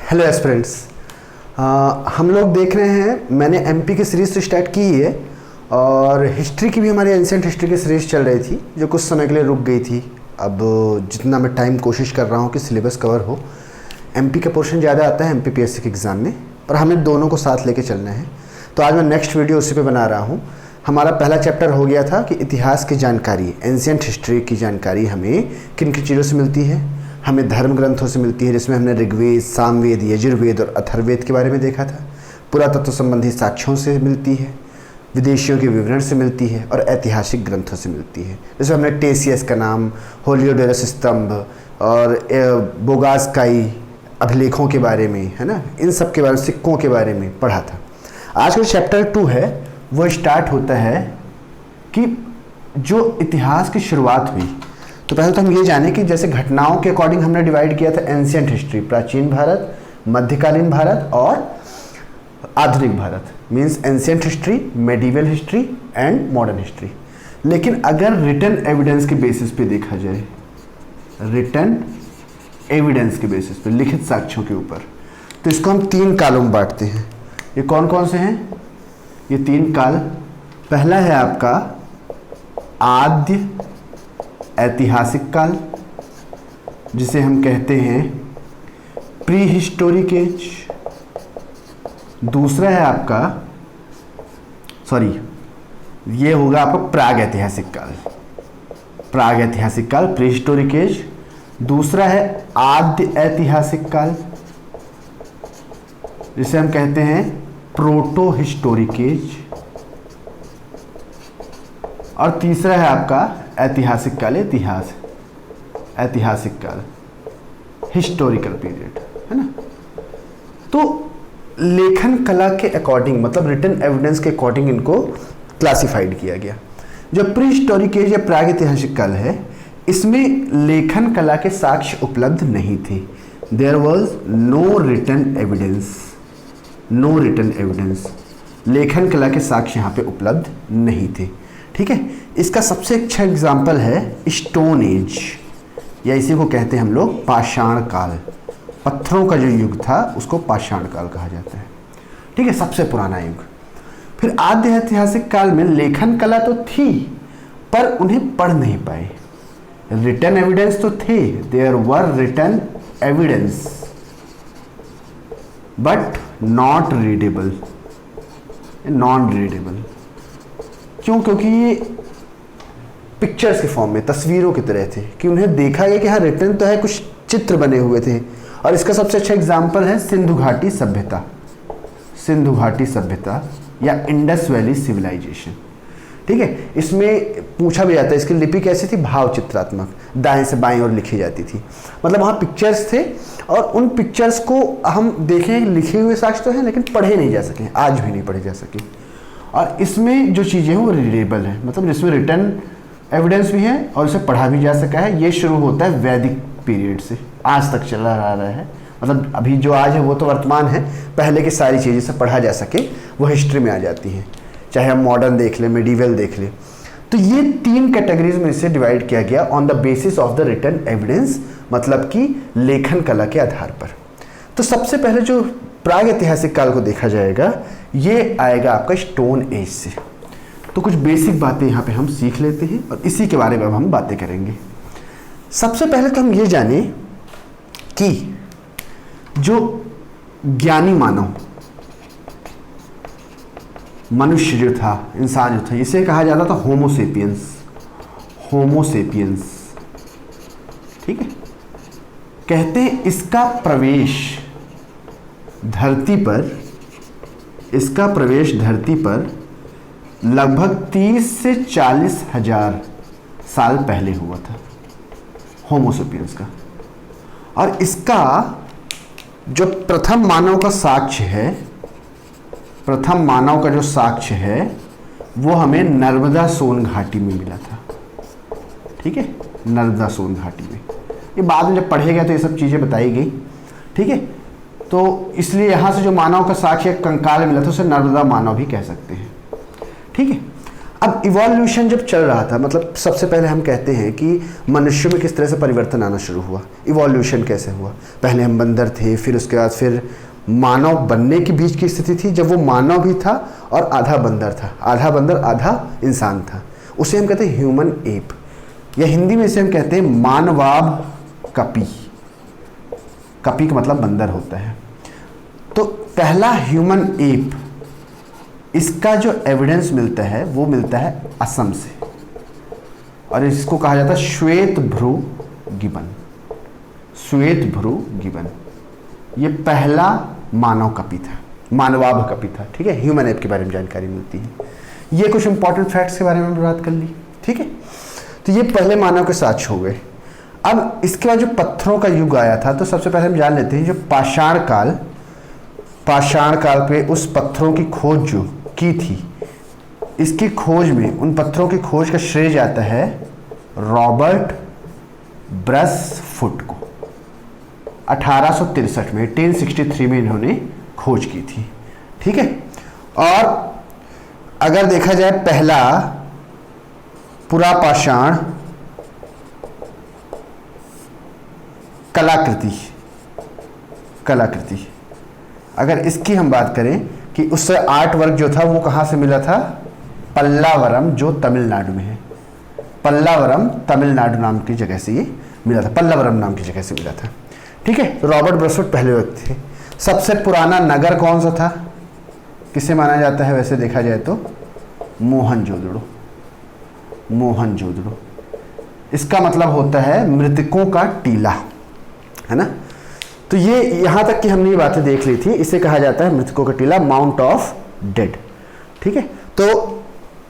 Hello aspirants. हम लोग देख रहे हैं, मैंने एमपी की सीरीज़ तो स्टार्ट की ही है और हिस्ट्री की भी हमारी एंशिएंट हिस्ट्री की सीरीज़ चल रही थी जो कुछ समय के लिए रुक गई थी। अब जितना मैं टाइम कोशिश कर रहा हूँ कि सिलेबस कवर हो, एमपी का पोर्शन ज़्यादा आता है एमपी पीएससी के एग्ज़ाम में और हमें दोनों को साथ लेके चलना है। तो आज मैं नेक्स्ट वीडियो उसी पे बना रहा हूँ। हमारा पहला चैप्टर हो गया था कि इतिहास की जानकारी, एंशिएंट हिस्ट्री की जानकारी हमें किन किन चीज़ों से मिलती है। हमें धर्म ग्रंथों से मिलती है जिसमें हमने ऋग्वेद, सामवेद, यजुर्वेद और अथर्ववेद के बारे में देखा था। पुरातत्व संबंधी साक्ष्यों से मिलती है, विदेशियों के विवरण से मिलती है और ऐतिहासिक ग्रंथों से मिलती है। जैसे हमने टेसियस का नाम, होलियोडोरस स्तंभ और बोगासकाई अभिलेखों के बारे में, है ना, इन सब के बारे में, सिक्कों के बारे में पढ़ा था। आज का चैप्टर 2 है वो स्टार्ट होता है कि जो इतिहास की शुरुआत हुई। तो पहले तो हम ये जाने कि जैसे घटनाओं के अकॉर्डिंग हमने डिवाइड किया था एंशिएंट हिस्ट्री, प्राचीन भारत, मध्यकालीन भारत और आधुनिक Bharat. Means ancient history, medieval history and modern history. लेकिन अगर रिटन एविडेंस के बेसिस पे देखा जाए, रिटन एविडेंस के बेसिस पे, लिखित साक्ष्यों के ऊपर, तो इसको हम 3 कालों में बांटते हैं। ये कौन कौन से हैं? ये 3 काल। पहला है आपका आद्य ऐतिहासिक काल, जिसे हम कहते हैं प्री हिस्टोरिक एज। दूसरा है आपका, ये होगा आपका प्राग ऐतिहासिक काल, प्राग ऐतिहासिक काल, प्री हिस्टोरिक एज। दूसरा है आद्य ऐतिहासिक काल, जिसे हम कहते हैं प्रोटो हिस्टोरिक एज। और तीसरा है आपका ऐतिहासिक काल, इतिहास, ऐतिहासिक काल, हिस्टोरिकल पीरियड, है ना। तो लेखन कला के अकॉर्डिंग, मतलब रिटन एविडेंस के अकॉर्डिंग इनको क्लासिफाइड किया गया। जो प्री हिस्टोरिक एज या प्राग ऐतिहासिक काल है, इसमें लेखन कला के साक्ष्य उपलब्ध नहीं थे। There was no written evidence, no written evidence, लेखन कला के साक्ष्य यहाँ पे उपलब्ध नहीं थे। ठीक है, इसका सबसे अच्छा एग्जाम्पल है स्टोन एज, या इसी को कहते हैं हम लोग पाषाण काल। पत्थरों का जो युग था उसको पाषाण काल कहा जाता है। ठीक है, सबसे पुराना युग। फिर आद्य ऐतिहासिक काल में लेखन कला तो थी पर उन्हें पढ़ नहीं पाए। रिटन एविडेंस तो थे, there were written evidence but not readable, non readable. क्यों? क्योंकि ये पिक्चर्स के फॉर्म में, तस्वीरों की तरह थे कि उन्हें देखा गया कि हाँ रिटन तो है, कुछ चित्र बने हुए थे। और इसका सबसे अच्छा एग्जाम्पल है सिंधु घाटी सभ्यता, सिंधु घाटी सभ्यता या इंडस वैली सिविलाइजेशन। ठीक है, इसमें पूछा भी जाता है इसकी लिपि कैसी थी? भाव चित्रात्मक, दाएं से बाएं ओर लिखी जाती थी। मतलब वहाँ पिक्चर्स थे और उन पिक्चर्स को हम देखें, लिखे हुए साक्ष्य तो हैं लेकिन पढ़े नहीं जा सके, आज भी नहीं पढ़े जा सके। और इसमें जो चीज़ें हैं वो रीडेबल है, मतलब जिसमें रिटन एविडेंस भी है और उसे पढ़ा भी जा सका है। ये शुरू होता है वैदिक पीरियड से, आज तक चला आ रहा है। मतलब अभी जो आज है वो तो वर्तमान है, पहले की सारी चीज़ें से पढ़ा जा सके वो हिस्ट्री में आ जाती हैं, चाहे हम मॉडर्न देख लें, मेडिवल देख लें। तो ये 3 कैटेगरीज में इसे डिवाइड किया गया on the basis of the written evidence, मतलब कि लेखन कला के आधार पर। तो सबसे पहले जो प्राग ऐतिहासिक काल को देखा जाएगा, ये आएगा आपका स्टोन एज से। तो कुछ बेसिक बातें यहाँ पे हम सीख लेते हैं और इसी के बारे में हम बातें करेंगे। सबसे पहले तो हम ये जाने कि जो ज्ञानी मानव, मनुष्य जो था, इंसान जो था, इसे कहा जाता था होमोसेपियंस, होमोसेपियंस। ठीक है, कहते हैं इसका प्रवेश धरती पर, इसका प्रवेश धरती पर लगभग 30 से 40 हजार साल पहले हुआ था, होमोसेपियंस का। और इसका जो प्रथम मानव का साक्ष्य है, प्रथम मानव का जो साक्ष्य है वो हमें नर्मदा सोन घाटी में मिला था। ठीक है, नर्मदा सोन घाटी में। ये बाद में जब पढ़ेगा तो ये सब चीज़ें बताई गई। ठीक है, तो इसलिए यहाँ से जो मानव का साक्ष्य कंकाल मिला था उसे नर्मदा मानव भी कह सकते हैं। ठीक है, अब इवोल्यूशन जब चल रहा था, मतलब सबसे पहले हम कहते हैं कि मनुष्य में किस तरह से परिवर्तन आना शुरू हुआ, इवोल्यूशन कैसे हुआ। पहले हम बंदर थे, फिर उसके बाद फिर मानव बनने के बीच की स्थिति थी जब वो मानव भी था और आधा बंदर था, आधा बंदर आधा इंसान था। उसे हम कहते हैं ह्यूमन एप, या हिंदी में इसे हम कहते हैं मानवाब कपी। कपी का मतलब बंदर होता है। तो पहला ह्यूमन एप, इसका जो एविडेंस मिलता है वो मिलता है असम से, और इसको कहा जाता है श्वेत भ्रू गिबन। श्वेत भ्रू गिबन ये पहला मानव कपी था, मानवाब कपी था। ठीक है, ह्यूमन एप के बारे में जानकारी मिलती है। ये कुछ इंपॉर्टेंट फैक्ट्स के बारे में बात कर ली। ठीक है, तो ये पहले मानव के साक्ष्य हो गए। अब इसके बाद जो पत्थरों का युग आया था, तो सबसे पहले हम जान लेते हैं जो पाषाण काल पे उस पत्थरों की खोज जो की थी, इसकी खोज में, उन पत्थरों की खोज का श्रेय जाता है रॉबर्ट ब्रसफुट को। 1863 में 1063 में इन्होंने खोज की थी। ठीक है, और अगर देखा जाए पहला पुरापाषाण कलाकृति, अगर इसकी हम बात करें कि उससे आर्ट वर्क जो था वो कहाँ से मिला था, पल्लावरम, जो तमिलनाडु में है। पल्लावरम तमिलनाडु नाम की जगह से ये मिला था, पल्लावरम नाम की जगह से मिला था। ठीक है, तो रॉबर्ट ब्रसफुट पहले व्यक्ति थे। सबसे पुराना नगर कौन सा था, किसे माना जाता है वैसे देखा जाए तो मोहनजोदड़ो। मोहनजोदड़ो इसका मतलब होता है मृतकों का टीला, है ना। तो ये यहाँ तक की हमने ये बातें देख ली थी। इसे कहा जाता है मृतकों का टीला, माउंट ऑफ डेड। ठीक है, तो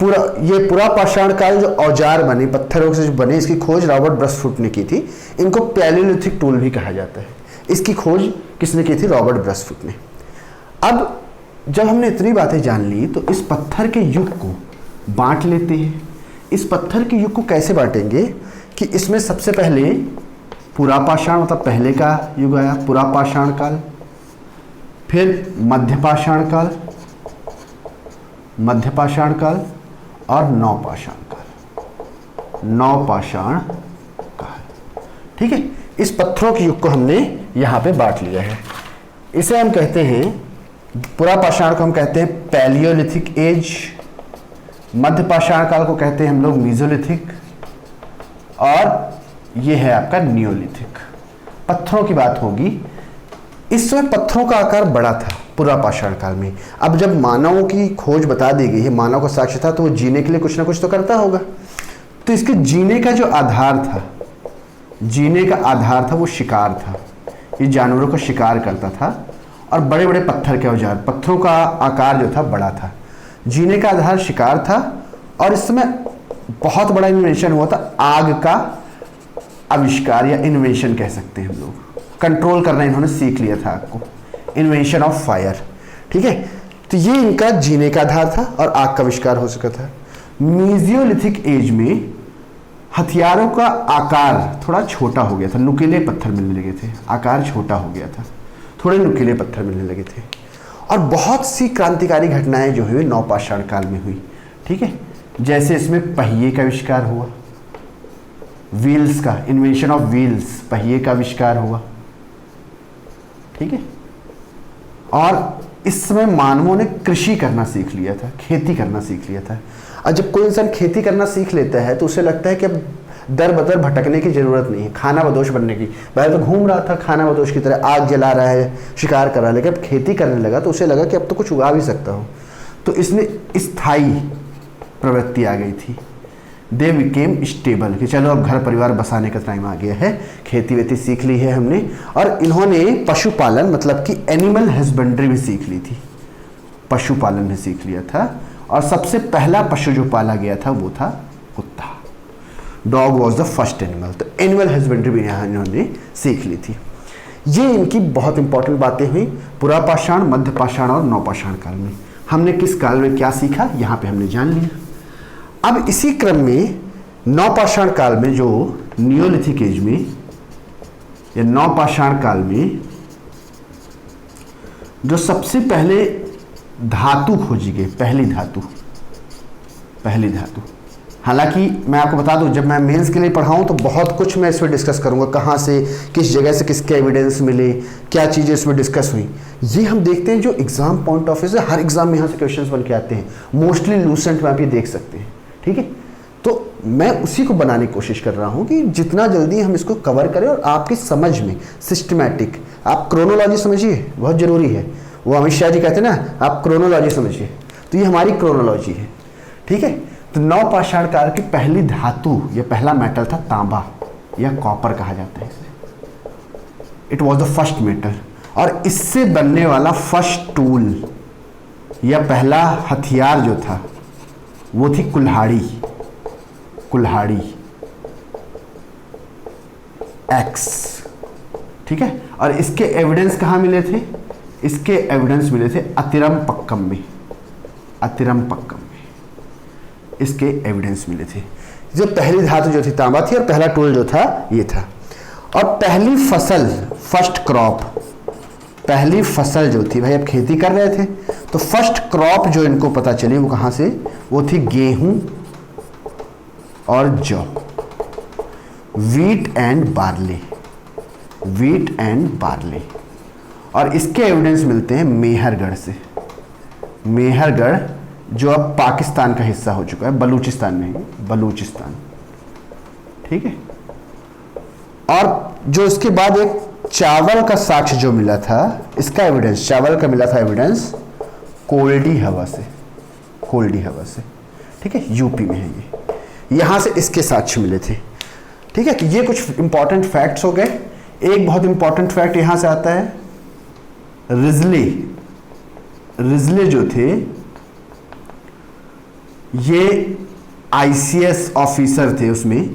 ये पूरा पाषाण काल जो औजार बने, पत्थरों से जो बने, इसकी खोज रॉबर्ट ब्रसफुट ने की थी। इनको पैलियोलिथिक टूल भी कहा जाता है। इसकी खोज किसने की थी, रॉबर्ट ब्रसफुट ने। अब जब हमने इतनी बातें जान ली तो इस पत्थर के युग को बांट लेते हैं। इस पत्थर के युग को कैसे बांटेंगे कि इसमें सबसे पहले पुरापाषाण मतलब पहले का युग आया, पुरापाषाण काल, फिर मध्यपाषाण काल और नवपाषाण काल। ठीक है, इस पत्थरों के युग को हमने यहाँ पे बांट लिया है। इसे हम कहते हैं, पुरापाषाण को हम कहते हैं पैलियोलिथिक एज, मध्यपाषाण काल को कहते हैं हम लोग मीजोलिथिक, और ये है आपका नियोलिथिक। पत्थरों की बात होगी, इस समय पत्थरों का आकार बड़ा था पुरापाषाण काल में। अब जब मानवों की खोज बता दी गई है, मानव का साक्ष्य था, तो वो जीने के लिए कुछ ना कुछ तो करता होगा। तो इसके जीने का जो आधार था, वो शिकार था। ये जानवरों का शिकार करता था और बड़े बड़े पत्थर के औजार, पत्थरों का आकार जो था बड़ा था। जीने का आधार शिकार था, और इस समय बहुत बड़ा इन्वेंशन हुआ था, आग का आविष्कार या इन्वेंशन कह सकते हैं हम लोग। कंट्रोल करना इन्होंने सीख लिया था आग को, इन्वेंशन ऑफ फायर। ठीक है, तो ये इनका जीने का आधार था और आग का आविष्कार हो सका था। मीजियोलिथिक एज में हथियारों का आकार थोड़ा छोटा हो गया था, नुकीले पत्थर मिलने लगे थे, आकार छोटा हो गया था, थोड़े नुकीले पत्थर मिलने लगे थे। और बहुत सी क्रांतिकारी घटनाएं जो हुई नवपाषाण काल में हुई। ठीक है, जैसे इसमें पहिए का आविष्कार हुआ, व्हील्स का, इन्वेंशन ऑफ व्हील्स, पहिए का आविष्कार हुआ। ठीक है, और इस समय मानवों ने कृषि करना सीख लिया था, खेती करना सीख लिया था। और जब कोई इंसान खेती करना सीख लेता है तो उसे लगता है कि अब दर बदर भटकने की जरूरत नहीं है, खाना बदोश बनने की। पहले तो घूम रहा था खाना बदोश की तरह, आग जला रहा है, शिकार कर रहा है, लेकिन अब खेती करने लगा तो उसे लगा कि अब तो कुछ उगा भी सकता हूँ। तो इसने स्थायी प्रवृत्ति आ गई थी, दे बिकेम स्टेबल, कि चलो अब घर परिवार बसाने का टाइम आ गया है, खेती वेती सीख ली है हमने। और इन्होंने पशुपालन मतलब कि एनिमल हस्बेंड्री भी सीख ली थी, पशुपालन भी सीख लिया था। और सबसे पहला पशु जो पाला गया था वो था कुत्ता। Dog was the first animal. तो एनिमल हस्बेंड्री भी यहाँ इन्होंने सीख ली थी। ये इनकी बहुत इंपॉर्टेंट बातें हुई पुरापाषाण, मध्यपाषाण और नवपाषाण काल में। हमने किस काल में क्या सीखा यहाँ पे हमने जान लिया। अब इसी क्रम में नवपाषाण काल में, जो नियोलिथिक एज में या नवपाषाण काल में जो सबसे पहले धातु खोजी गई, पहली धातु पहली धातु। हालांकि मैं आपको बता दूं, जब मैं मेंस के लिए पढ़ाऊँ तो बहुत कुछ मैं इसमें डिस्कस करूँगा, कहाँ से किस जगह से किसके एविडेंस मिले, क्या चीज़ें इसमें डिस्कस हुई। ये हम देखते हैं जो एग्जाम पॉइंट ऑफ व्यू से, हर एग्जाम में यहाँ से क्वेश्चंस बन के आते हैं, मोस्टली लूसेंट में आप ये देख सकते हैं। ठीक है, तो मैं उसी को बनाने की कोशिश कर रहा हूँ कि जितना जल्दी हम इसको कवर करें और आपकी समझ में सिस्टमैटिक, आप क्रोनोलॉजी समझिए, बहुत ज़रूरी है। वो अमित शाह जी कहते हैं ना, आप क्रोनोलॉजी समझिए, तो ये हमारी क्रोनोलॉजी है। ठीक है, तो नवपाषाण काल की पहली धातु या पहला मेटल था तांबा या कॉपर कहा जाता है इसे। It was the first metal, और इससे बनने वाला फर्स्ट टूल या पहला हथियार जो था वो थी कुल्हाड़ी। कुल्हाड़ी एक्स। ठीक है, और इसके एविडेंस कहाँ मिले थे? इसके एविडेंस मिले थे अतिरमपक्कम में। अतिरमपक्कम में इसके एविडेंस मिले थे। जो पहली धातु जो थी तांबा थी, और पहला टूल जो था ये था। और पहली फसल, फर्स्ट क्रॉप, पहली फसल जो थी, भाई अब खेती कर रहे थे तो फर्स्ट क्रॉप जो इनको पता चली वो कहाँ से? वो थी गेहूं और जौ, wheat and barley. Wheat and barley. और इसके एविडेंस मिलते हैं मेहरगढ़ से। मेहरगढ़ जो अब पाकिस्तान का हिस्सा हो चुका है, बलूचिस्तान में है, बलूचिस्तान। ठीक है, और जो इसके बाद एक चावल का साक्ष्य जो मिला था, इसका एविडेंस, चावल का मिला था एविडेंस कोल्डी हवा से। कोल्डी हवा से। ठीक है, यूपी में है ये, यहां से इसके साक्ष्य मिले थे। ठीक है, तो ये कुछ इंपॉर्टेंट फैक्ट्स हो गए। एक बहुत इंपॉर्टेंट फैक्ट यहां से आता है, रिजले। रिजले जो थे ये आईसीएस ऑफिसर थे, उसमें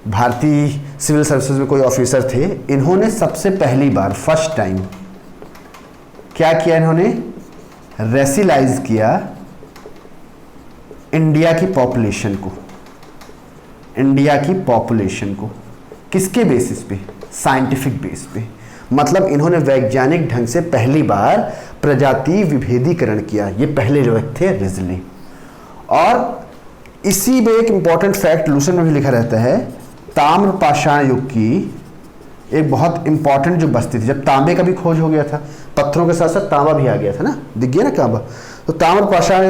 भारतीय सिविल सर्विसेज में कोई ऑफिसर थे। इन्होंने सबसे पहली बार, फर्स्ट टाइम क्या किया? इन्होंने रेसिलाइज किया इंडिया की पॉपुलेशन को। इंडिया की पॉपुलेशन को किसके बेसिस पे? साइंटिफिक बेस पे। मतलब इन्होंने वैज्ञानिक ढंग से पहली बार प्रजाति विभेदीकरण किया। ये पहले लोग थे रिजले। और इसी में एक इंपॉर्टेंट फैक्ट लूसेंट में भी लिखा रहता है, ताम्रपाषाण युग की एक बहुत इंपॉर्टेंट जो बस्ती थी, जब तांबे का भी खोज हो गया था, पत्थरों के साथ साथ तांबा भी आ गया था ना, दिख गया ना तांबा, तो ताम्रपाषाण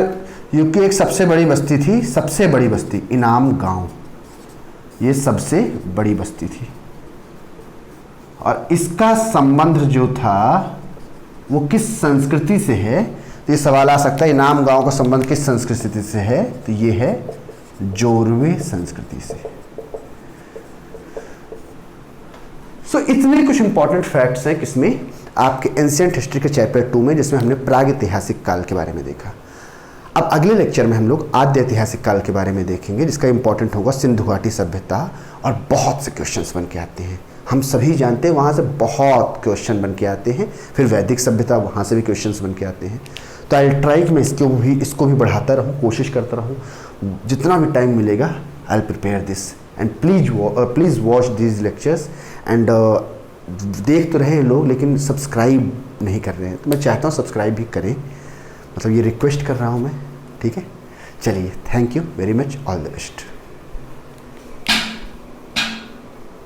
युग की एक सबसे बड़ी बस्ती थी, सबसे बड़ी बस्ती इनाम गांव। ये सबसे बड़ी बस्ती थी, और इसका संबंध जो था वो किस संस्कृति से है? तो ये सवाल आ सकता है, इनाम गांव का संबंध किस संस्कृति से है? तो ये है जोरवे संस्कृति से। सो इतने कुछ इंपॉर्टेंट फैक्ट्स हैं किसमें? आपके एंशिएंट हिस्ट्री के चैप्टर 2 में, जिसमें हमने प्रागैतिहासिक काल के बारे में देखा। अब अगले लेक्चर में हम लोग आद्य ऐतिहासिक काल के बारे में देखेंगे, जिसका इंपॉर्टेंट होगा सिंधु घाटी सभ्यता, और बहुत से क्वेश्चंस बन के आते हैं। हम सभी जानते हैं वहाँ से बहुत क्वेश्चन बन के आते हैं। फिर वैदिक सभ्यता, वहाँ से भी क्वेश्चंस बन के आते हैं। तो आई ट्राई कि मैं इसको भी बढ़ाता रहूँ, कोशिश करता रहूँ। जितना भी टाइम मिलेगा I will prepare this, and please watch these lectures. And देख तो रहे हैं लोग, लेकिन सब्सक्राइब नहीं कर रहे हैं, तो मैं चाहता हूँ सब्सक्राइब भी करें। मतलब ये रिक्वेस्ट कर रहा हूँ मैं। ठीक है, चलिए, thank you very much, all the best.